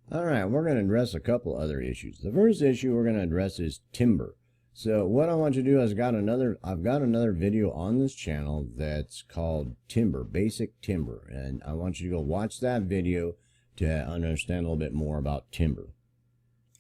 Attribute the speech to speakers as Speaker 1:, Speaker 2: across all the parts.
Speaker 1: All right, we're going to address a couple other issues. The first issue we're going to address is timbre. So what I want you to do is I've got another video on this channel that's called timbre, basic timbre, and I want you to go watch that video to understand a little bit more about timbre.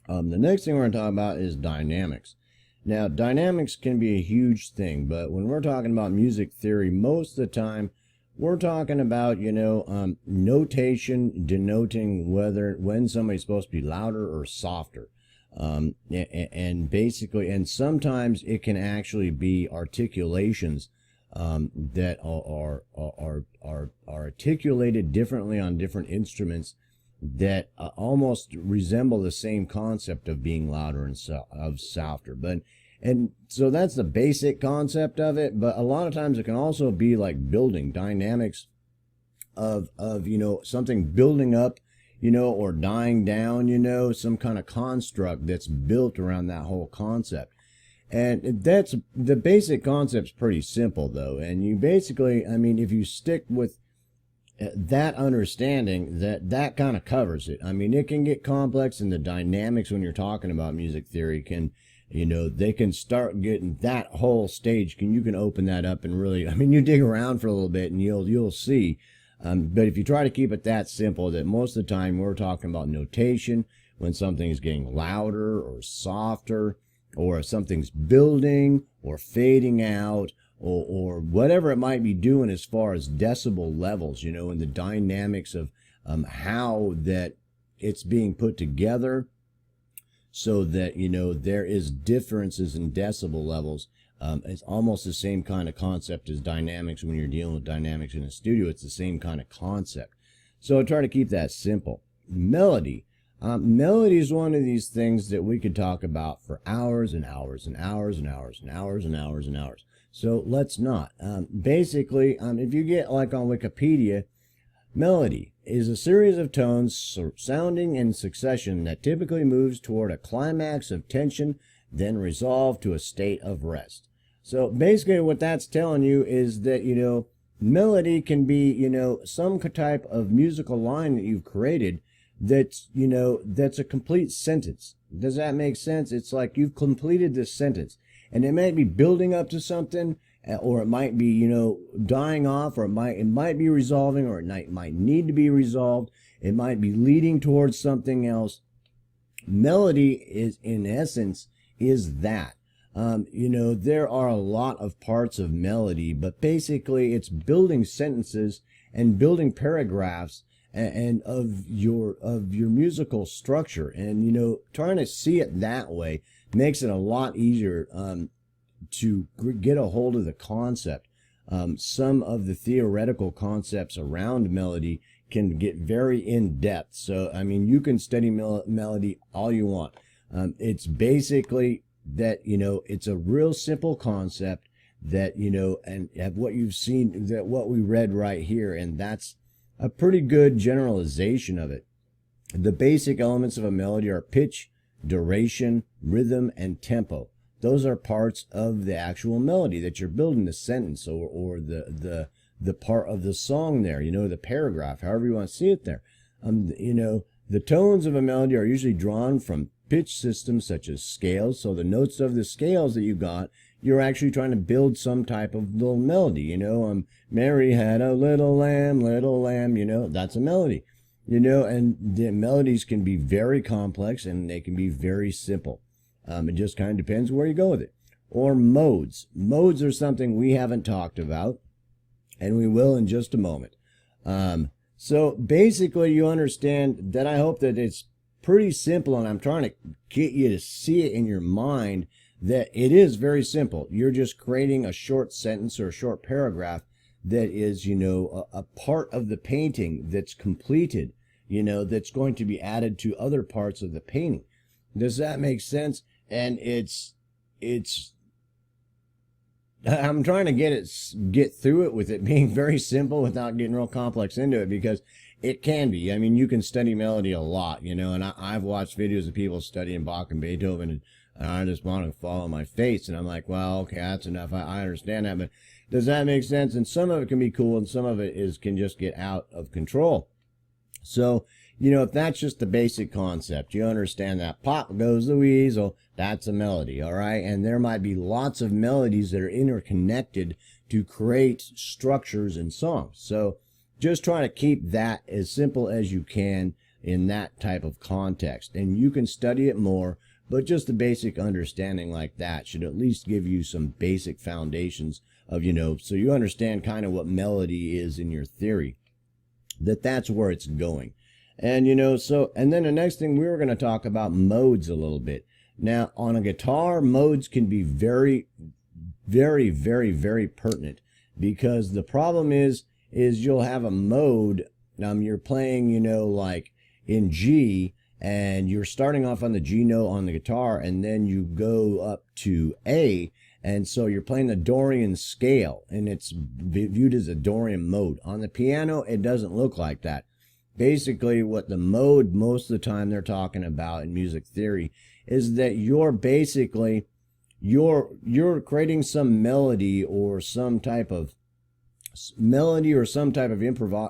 Speaker 1: The next thing we're going to talk about is dynamics. Now, dynamics can be a huge thing, but when we're talking about music theory, most of the time we're talking about, notation denoting when somebody's supposed to be louder or softer. And basically, and sometimes it can actually be articulations that are articulated differently on different instruments that almost resemble the same concept of being louder and softer. And so that's the basic concept of it, but a lot of times it can also be like building dynamics of something building up, or dying down, some kind of construct that's built around that whole concept. And that's the basic concept's pretty simple though. And you basically, if you stick with that understanding, that kind of covers it. It can get complex, and the dynamics when you're talking about music theory can, they can start getting that whole stage. You can open that up and really, you dig around for a little bit and you'll see. But if you try to keep it that simple, that most of the time we're talking about notation, when something is getting louder or softer, or if something's building or fading out, or whatever it might be doing as far as decibel levels, and the dynamics of how that it's being put together so that, there is differences in decibel levels. It's almost the same kind of concept as dynamics. When you're dealing with dynamics in a studio, it's the same kind of concept. So I try to keep that simple. Melody. Melody is one of these things that we could talk about for hours and hours and hours and hours and hours and hours and hours. So let's not. Basically, if you get like on Wikipedia, melody is a series of tones sounding in succession that typically moves toward a climax of tension, then resolve to a state of rest. So basically what that's telling you is that, melody can be, some type of musical line that you've created that's, that's a complete sentence. Does that make sense? It's like you've completed this sentence, and it might be building up to something, or it might be, dying off, or it might be resolving, or it might need to be resolved. It might be leading towards something else. Melody is, in essence, is that. There are a lot of parts of melody, but basically it's building sentences and building paragraphs and of your musical structure. And, trying to see it that way makes it a lot easier to get a hold of the concept. Some of the theoretical concepts around melody can get very in-depth. So, you can study melody all you want. It's basically that, it's a real simple concept that, and have what you've seen, that what we read right here, and that's a pretty good generalization of it. The basic elements of a melody are pitch, duration, rhythm, and tempo. Those are parts of the actual melody that you're building, the sentence or the part of the song there, the paragraph, however you want to see it there. The tones of a melody are usually drawn from pitch systems such as scales. So the notes of the scales that you got, you're actually trying to build some type of little melody. Mary had a little lamb, that's a melody. And the melodies can be very complex and they can be very simple. It just kind of depends where you go with it. Or modes. Modes are something we haven't talked about, and we will in just a moment. So basically you understand that. I hope that it's pretty simple, and I'm trying to get you to see it in your mind that it is very simple. You're just creating a short sentence or a short paragraph that is, a part of the painting that's completed, that's going to be added to other parts of the painting. Does that make sense? And I'm trying to get through it with it being very simple without getting real complex into it, because it can be. You can study melody a lot, and I've watched videos of people studying Bach and Beethoven, and I just want to fall on my face, and I'm like, well, okay, that's enough. I understand that, but does that make sense? And some of it can be cool, and some of it can just get out of control. So, if that's just the basic concept, you understand that pop goes the weasel, that's a melody, all right? And there might be lots of melodies that are interconnected to create structures in songs. So just try to keep that as simple as you can in that type of context. And you can study it more, but just the basic understanding like that should at least give you some basic foundations of, so you understand kind of what melody is in your theory, that's where it's going. And, and then the next thing we were going to talk about modes a little bit. Now, on a guitar, modes can be very, very, very, very pertinent, because the problem is you'll have a mode, you're playing, like in G, and you're starting off on the G note on the guitar, and then you go up to A, and so you're playing the Dorian scale, and it's viewed as a Dorian mode. On the piano, it doesn't look like that. Basically, what the mode most of the time they're talking about in music theory is that you're basically, you're creating some melody or some type of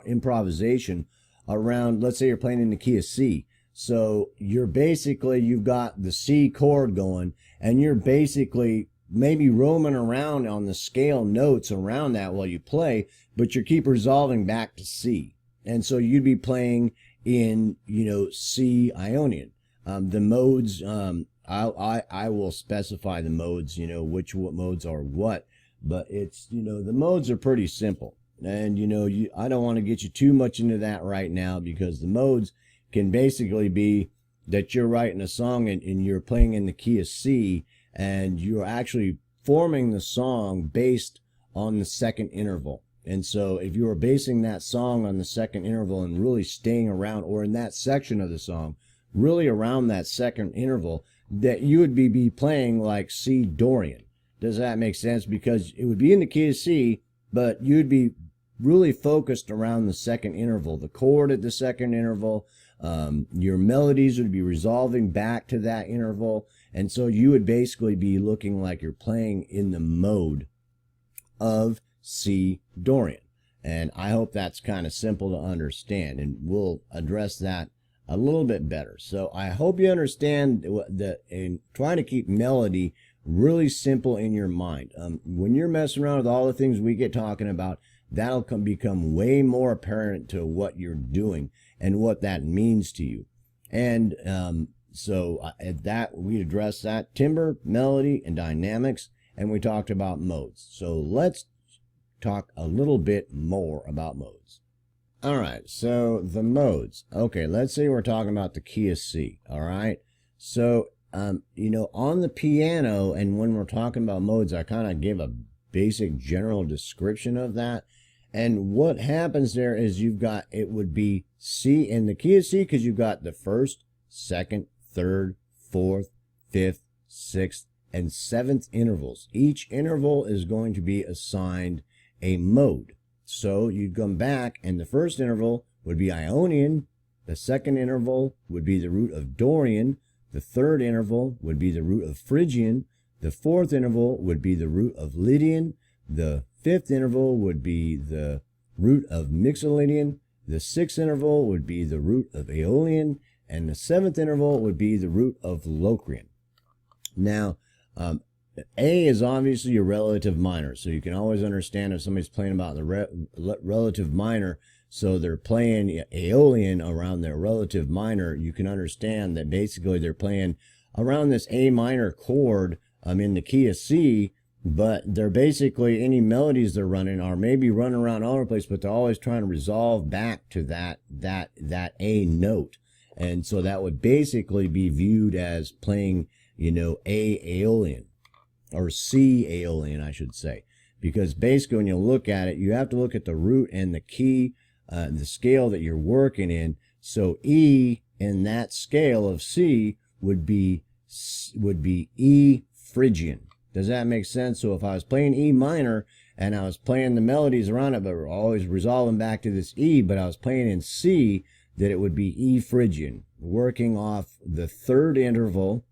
Speaker 1: improvisation around, let's say you're playing in the key of C. So you've got the C chord going, and you're basically maybe roaming around on the scale notes around that while you play, but you keep resolving back to C. And so you'd be playing in, C Ionian. The modes, I will specify the modes, what modes are what, but it's, the modes are pretty simple. And, I don't want to get you too much into that right now, because the modes can basically be that you're writing a song and you're playing in the key of C, and you're actually forming the song based on the second interval. And so if you were basing that song on the second interval and really staying around, or in that section of the song, really around that second interval, that you would be playing like C Dorian. Does that make sense? Because it would be in the key of C, but you'd be really focused around the second interval, the chord at the second interval. Your melodies would be resolving back to that interval. And so you would basically be looking like you're playing in the mode of C Dorian. And I hope that's kind of simple to understand, and we'll address that a little bit better. So I hope you understand that in trying to keep melody really simple in your mind. When you're messing around with all the things we get talking about, that'll become way more apparent to what you're doing and what that means to you. And at that, we addressed that timbre, melody, and dynamics, and we talked about modes. So let's talk a little bit more about modes. All right, so the modes. Okay, let's say we're talking about the key of C, all right? So, on the piano, and when we're talking about modes, I kind of give a basic general description of that. And what happens there is it would be C in the key of C, because you've got the first, second, third, fourth, fifth, sixth, and seventh intervals. Each interval is going to be assigned a mode. So you'd come back, and the first interval would be Ionian, the second interval would be the root of Dorian, the third interval would be the root of Phrygian, the fourth interval would be the root of Lydian, the fifth interval would be the root of Mixolydian, the sixth interval would be the root of Aeolian, and the seventh interval would be the root of Locrian. Now, A is obviously your relative minor, so you can always understand if somebody's playing about the relative minor, so they're playing Aeolian around their relative minor, you can understand that basically they're playing around this A minor chord in the key of C, but they're basically, any melodies they're running are maybe running around all over the place, but they're always trying to resolve back to that A note. And so that would basically be viewed as playing, A Aeolian. Or C Aeolian, I should say, because basically when you look at it, you have to look at the root and the key, the scale that you're working in. So E in that scale of C would be E Phrygian. Does that make sense? So if I was playing E minor and I was playing the melodies around it, but we're always resolving back to this E, but I was playing in C, that it would be E Phrygian, working off the third interval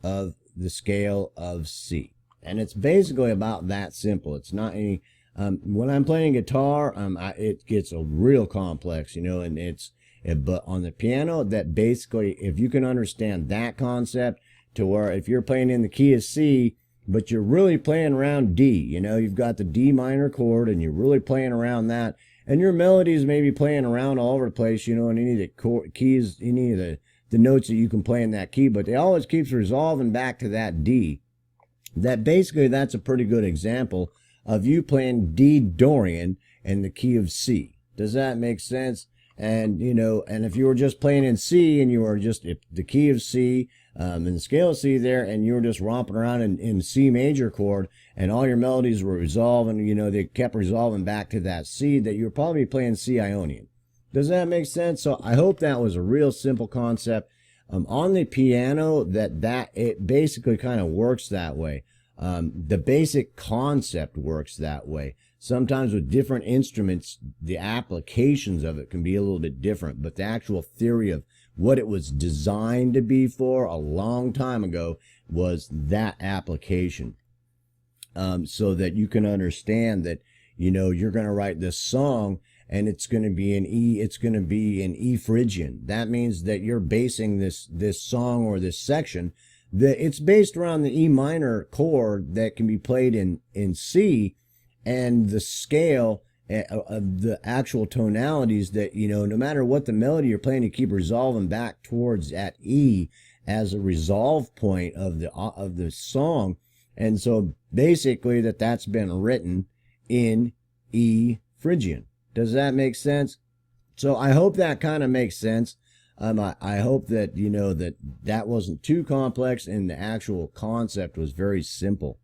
Speaker 1: of the scale of C. And it's basically about that simple. It's not any, when I'm playing guitar, it gets a real complex, and But on the piano, that basically, if you can understand that concept, to where if you're playing in the key of C, but you're really playing around D, you've got the D minor chord and you're really playing around that, and your melodies may be playing around all over the place, in any of the keys, any of the notes that you can play in that key, but they always keeps resolving back to that D. That basically, that's a pretty good example of you playing D Dorian in the key of C. Does that make sense? And, and if you were just playing in C and you were just the key of C, and the scale of C there, and you were just romping around in C major chord, and all your melodies were resolving, they kept resolving back to that C, that you're probably playing C Ionian. Does that make sense? So I hope that was a real simple concept. On the piano, that it basically kind of works that way. The basic concept works that way. Sometimes with different instruments, the applications of it can be a little bit different, but the actual theory of what it was designed to be for a long time ago was that application. So that you can understand that, you're going to write this song and it's going to be in E Phrygian. That means that you're basing this song or this section, that it's based around the E minor chord that can be played in C, and the scale of the actual tonalities that, no matter what the melody you're playing, you keep resolving back towards at E as a resolve point of the song. And so basically that's been written in E Phrygian. Does that make sense? So I hope that kind of makes sense. I hope that, that wasn't too complex and the actual concept was very simple.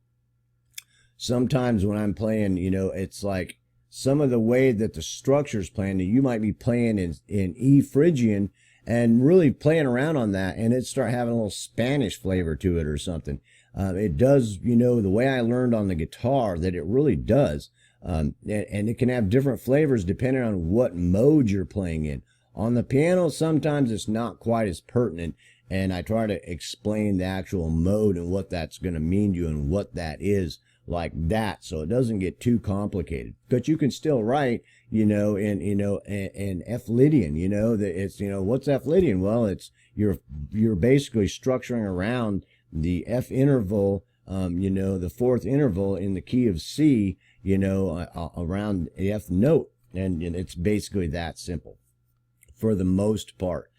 Speaker 1: Sometimes when I'm playing, it's like some of the way that the structure's playing, that you might be playing in E Phrygian and really playing around on that, and it start having a little Spanish flavor to it or something. It does, the way I learned on the guitar, that it really does. And it can have different flavors depending on what mode you're playing in. On the piano, sometimes it's not quite as pertinent, and I try to explain the actual mode and what that's going to mean to you and what that is like that, so it doesn't get too complicated. But you can still write, in F Lydian, that it's, what's F Lydian? Well, it's you're basically structuring around the F interval, the fourth interval in the key of C, around the F note, and it's basically that simple for the most part.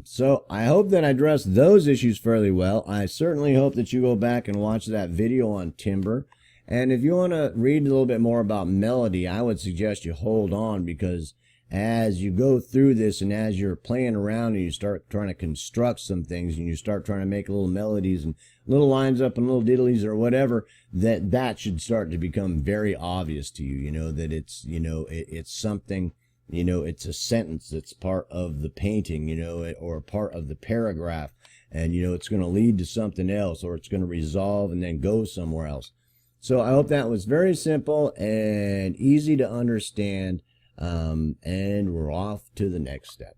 Speaker 1: So I hope that I addressed those issues fairly well. I certainly hope that you go back and watch that video on timbre. And if you want to read a little bit more about melody, I would suggest you hold on, because as you go through this and as you're playing around and you start trying to construct some things and you start trying to make little melodies and little lines up and little diddlies or whatever, that should start to become very obvious to you, that it's, it's something, it's a sentence that's part of the painting, or part of the paragraph, and, it's going to lead to something else, or it's going to resolve and then go somewhere else. So I hope that was very simple and easy to understand, and we're off to the next step.